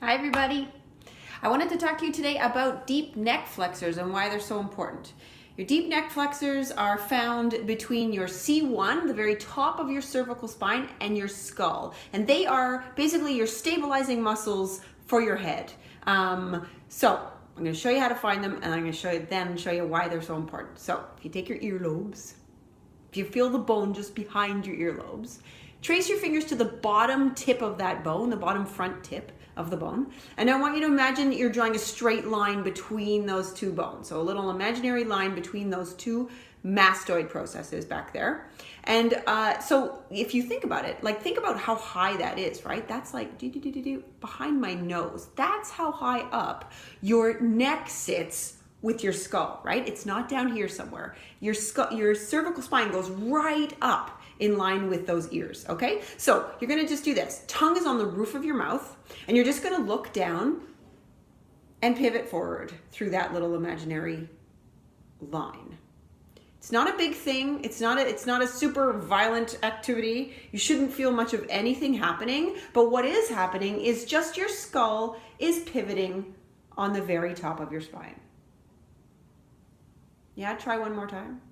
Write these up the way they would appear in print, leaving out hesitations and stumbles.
Hi everybody. I wanted to talk to you today about deep neck flexors and why they're so important. Your deep neck flexors are found between your C1, the very top of your cervical spine, and your skull. And they are basically your stabilizing muscles for your head. So I'm going to show you how to find them, and I'm going to show you why they're so important. So if you take your earlobes, if you feel the bone just behind your earlobes, trace your fingers to the bottom tip of that bone, the bottom front tip of the bone. And I want you to imagine you're drawing a straight line between those two bones. So a little imaginary line between those two mastoid processes back there. And so if you think about it, like think about how high that is, right? That's like behind my nose. That's how high up your neck sits with your skull, right? It's not down here somewhere. Your cervical spine goes right up in line with those ears, okay? So you're gonna just do this. Tongue is on the roof of your mouth, and you're just gonna look down and pivot forward through that little imaginary line. It's not a big thing. It's not a super violent activity. You shouldn't feel much of anything happening, but what is happening is just your skull is pivoting on the very top of your spine. Yeah, try one more time.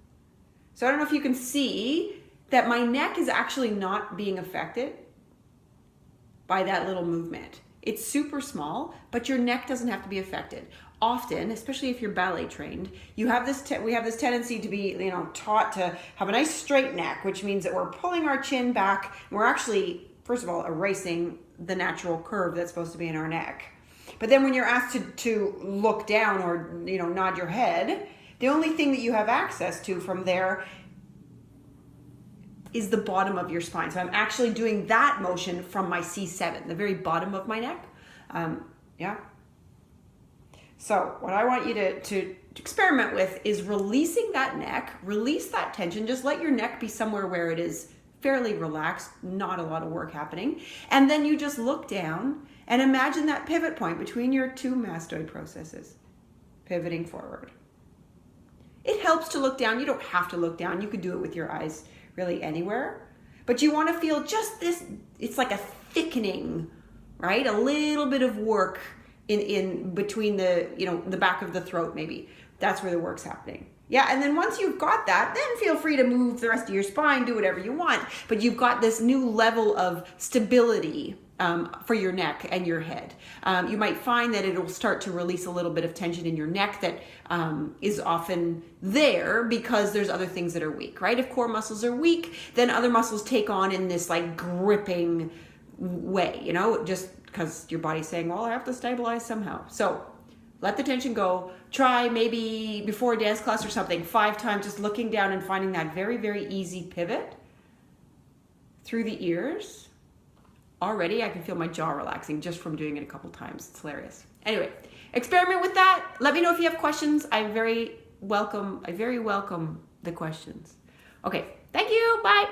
So I don't know if you can see that my neck is actually not being affected by that little movement. It's super small, but your neck doesn't have to be affected. Often, especially if you're ballet trained, we have this tendency to be, taught to have a nice straight neck, which means that we're pulling our chin back. And we're actually, first of all, erasing the natural curve that's supposed to be in our neck. But then when you're asked to look down or, nod your head, the only thing that you have access to from there is the bottom of your spine. So I'm actually doing that motion from my C7, the very bottom of my neck. Yeah. So what I want you to experiment with is releasing that neck, release that tension, just let your neck be somewhere where it is fairly relaxed, not a lot of work happening. And then you just look down and imagine that pivot point between your two mastoid processes, pivoting forward. It helps to look down. You don't have to look down. You could do it with your eyes really anywhere. But you want to feel just this, it's like a thickening, right? A little bit of work in between the back of the throat maybe. That's where the work's happening. Yeah, and then once you've got that, then feel free to move the rest of your spine, do whatever you want. But you've got this new level of stability for your neck and your head. You might find that it'll start to release a little bit of tension in your neck that is often there because there's other things that are weak, right? If core muscles are weak, then other muscles take on in this like gripping way, just because your body's saying, well, I have to stabilize somehow. So let the tension go. Try maybe before a dance class or something, 5 times, just looking down and finding that very, very easy pivot through the ears. Already, I can feel my jaw relaxing just from doing it a couple times. It's hilarious. Anyway, experiment with that. Let me know if you have questions. I very welcome the questions. Okay, thank you. Bye.